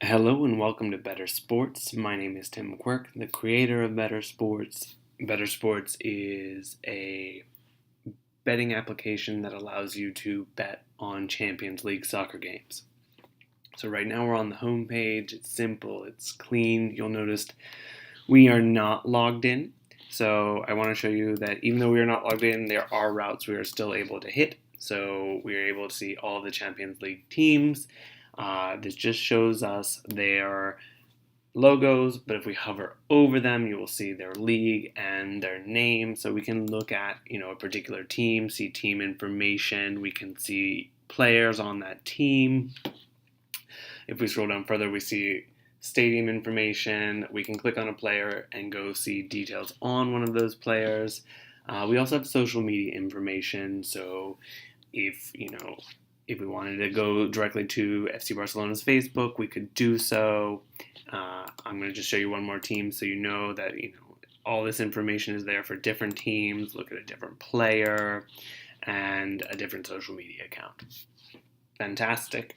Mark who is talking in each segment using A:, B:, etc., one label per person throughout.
A: Hello and welcome to Better Sports. My name is Tim Quirk, the creator of Better Sports. Better Sports is a betting application that allows you to bet on Champions League soccer games. So right now we're on the home page. It's simple, it's clean. You'll notice we are not logged in. So I want to show you that even though we are not logged in, there are routes we are still able to hit. So we are able to see all the Champions League teams. This just shows us their logos, but if we hover over them, you will see their league and their name. So we can look at, a particular team, see team information. We can see players on that team. If we scroll down further, we see stadium information. We can click on a player and go see details on one of those players. We also have social media information. So if we wanted to go directly to FC Barcelona's Facebook, we could do so. I'm going to just show you one more team so you know that all this information is there for different teams. Look at a different player and a different social media account. Fantastic.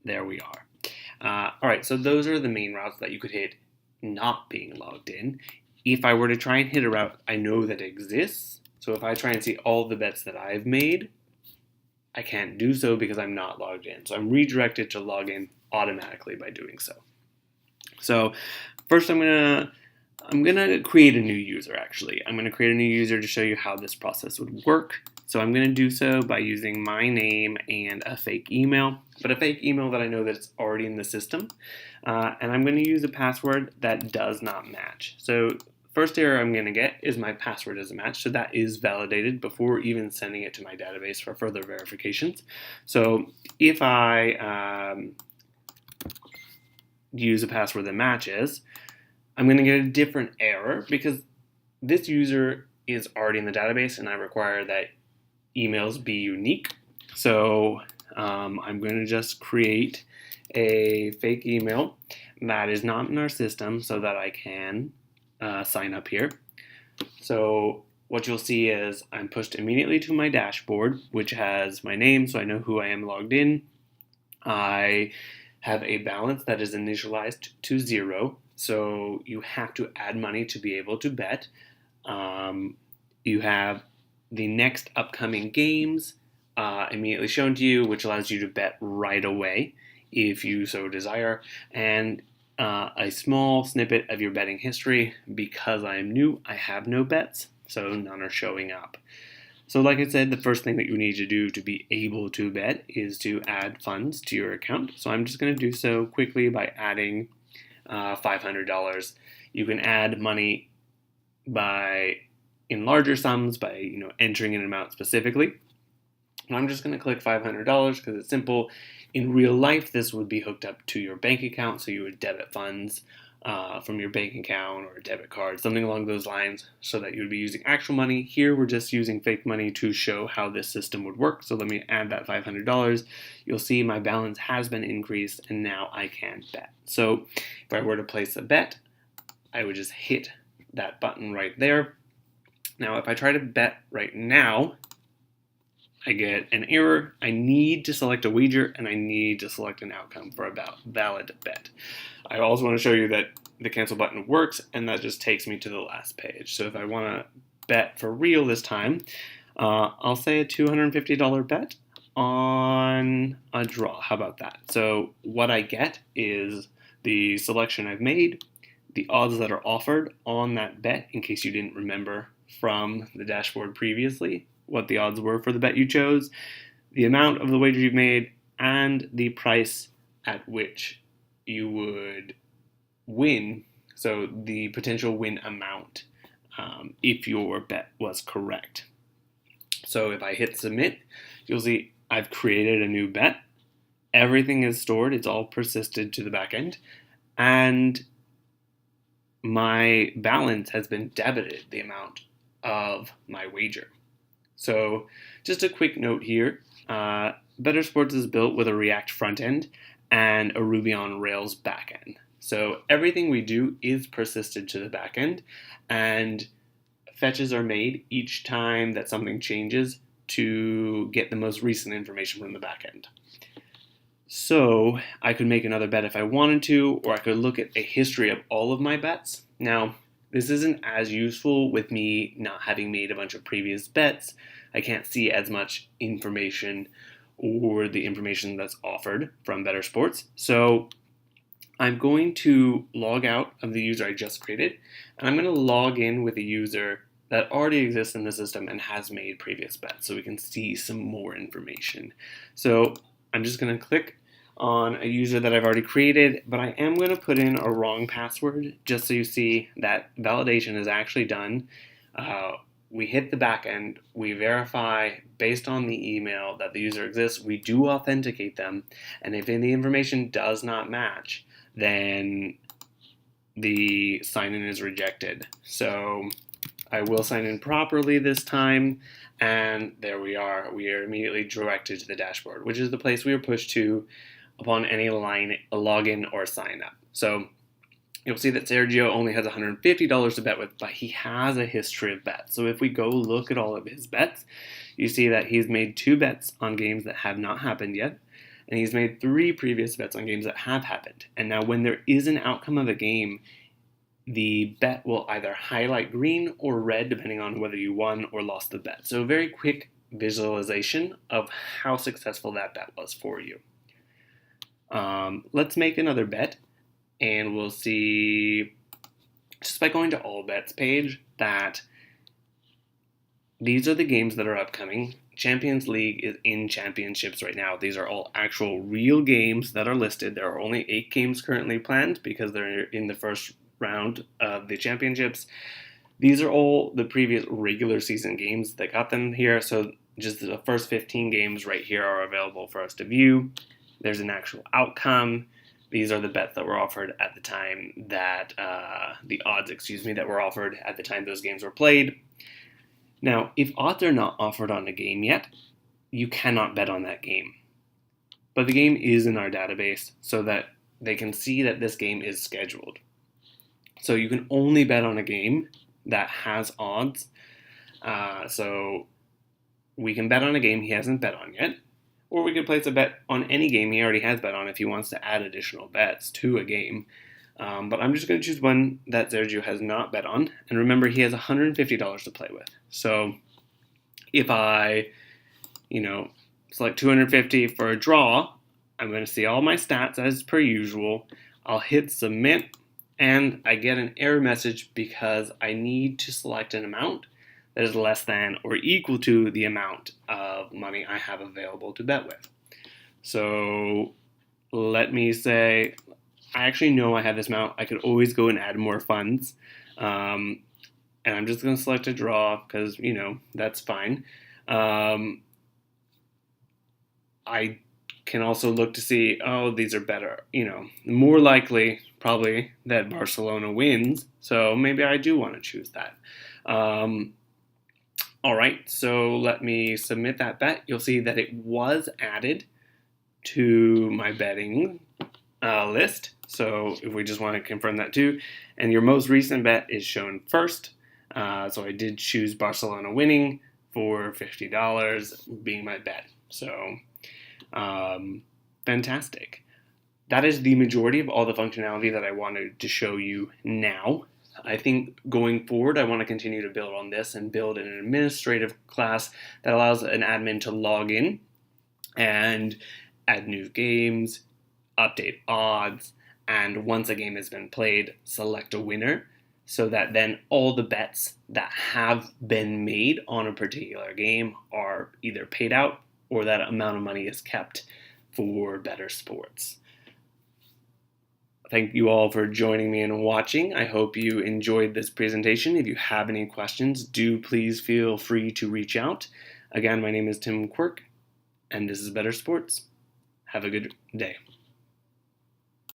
A: There we are. All right, so those are the main routes that you could hit not being logged in. If I were to try and hit a route I know that exists, so if I try and see all the bets that I've made, I can't do so because I'm not logged in. So I'm redirected to log in automatically by doing so. So first I'm gonna create a new user actually. I'm gonna create a new user to show you how this process would work. So I'm gonna do so by using my name and a fake email, but a fake email that I know that's already in the system. And I'm gonna use a password that does not match. So first error I'm going to get is my password doesn't match, so that is validated before even sending it to my database for further verifications. So if I use a password that matches, I'm going to get a different error because this user is already in the database and I require that emails be unique. So I'm going to just create a fake email that is not in our system so that I can sign up here. So what you'll see is I'm pushed immediately to my dashboard, which has my name, so I know who I am logged in. I have a balance that is initialized to 0, so you have to add money to be able to bet. You have the next upcoming games immediately shown to you, which allows you to bet right away if you so desire, and a small snippet of your betting history. Because I am new, I have no bets, so none are showing up. So like I said, the first thing that you need to do to be able to bet is to add funds to your account. So I'm just going to do so quickly by adding $500. You can add money in larger sums by entering an amount specifically. And I'm just going to click $500 because it's simple. In real life, this would be hooked up to your bank account, so you would debit funds from your bank account or a debit card, something along those lines, so that you would be using actual money. Here, we're just using fake money to show how this system would work. So let me add that $500. You'll see my balance has been increased, and now I can bet. So if I were to place a bet, I would just hit that button right there. Now, if I try to bet right now, I get an error. I need to select a wager and I need to select an outcome for a valid bet. I also want to show you that the cancel button works, and that just takes me to the last page. So if I want to bet for real this time, I'll say a $250 bet on a draw. How about that? So what I get is the selection I've made, the odds that are offered on that bet, in case you didn't remember from the dashboard previously what the odds were for the bet you chose, the amount of the wager you've made, and the price at which you would win, so the potential win amount if your bet was correct. So if I hit submit, you'll see I've created a new bet. Everything is stored, it's all persisted to the back end, and my balance has been debited the amount of my wager. So just a quick note here, Better Sports is built with a React front end and a Ruby on Rails back end. So everything we do is persisted to the back end, and fetches are made each time that something changes to get the most recent information from the back end. So I could make another bet if I wanted to, or I could look at a history of all of my bets. Now, this isn't as useful with me not having made a bunch of previous bets. I can't see as much information or the information that's offered from Better Sports. So I'm going to log out of the user I just created, and I'm going to log in with a user that already exists in the system and has made previous bets so we can see some more information. So I'm just going to click on a user that I've already created, but I am going to put in a wrong password just so you see that validation is actually done. We hit the back end, we verify based on the email that the user exists, we do authenticate them, and if any information does not match, then the sign-in is rejected. So I will sign in properly this time, and there we are. We are immediately directed to the dashboard, which is the place we are pushed to upon any login or sign up. So you'll see that Sergio only has $150 to bet with, but he has a history of bets. So if we go look at all of his bets, you see that he's made 2 bets on games that have not happened yet, and he's made 3 previous bets on games that have happened. And now when there is an outcome of a game, the bet will either highlight green or red depending on whether you won or lost the bet. So a very quick visualization of how successful that bet was for you. Let's make another bet, and we'll see just by going to all bets page that these are the games that are upcoming. Champions League is in championships right now. These are all actual real games that are listed. There are only 8 games currently planned because they're in the first round of the championships. These are all the previous regular season games that got them here. So just the first 15 games right here are available for us to view. There's an actual outcome. These are the bets that were offered at the time that, the odds, that were offered at the time those games were played. Now, if odds are not offered on a game yet, you cannot bet on that game. But the game is in our database so that they can see that this game is scheduled. So you can only bet on a game that has odds. So we can bet on a game he hasn't bet on yet, or we could place a bet on any game he already has bet on if he wants to add additional bets to a game. But I'm just going to choose one that Sergio has not bet on. And remember, he has $150 to play with. So if I, select $250 for a draw, I'm going to see all my stats as per usual. I'll hit submit, and I get an error message because I need to select an amount that is less than or equal to the amount of money I have available to bet with. So let me say, I actually know I have this amount. I could always go and add more funds. And I'm just going to select a draw because, that's fine. I can also look to see, these are better. More likely, probably, that Barcelona wins. So maybe I do want to choose that. All right, so let me submit that bet. You'll see that it was added to my betting list. So if we just want to confirm that too, and your most recent bet is shown first. So I did choose Barcelona winning for $50 being my bet. So fantastic. That is the majority of all the functionality that I wanted to show you now. I think going forward, I want to continue to build on this and build an administrative class that allows an admin to log in and add new games, update odds, and once a game has been played, select a winner so that then all the bets that have been made on a particular game are either paid out or that amount of money is kept for Better Sports. Thank you all for joining me and watching. I hope you enjoyed this presentation. If you have any questions, do please feel free to reach out. Again, my name is Tim Quirk, and this is Better Sports. Have a good day.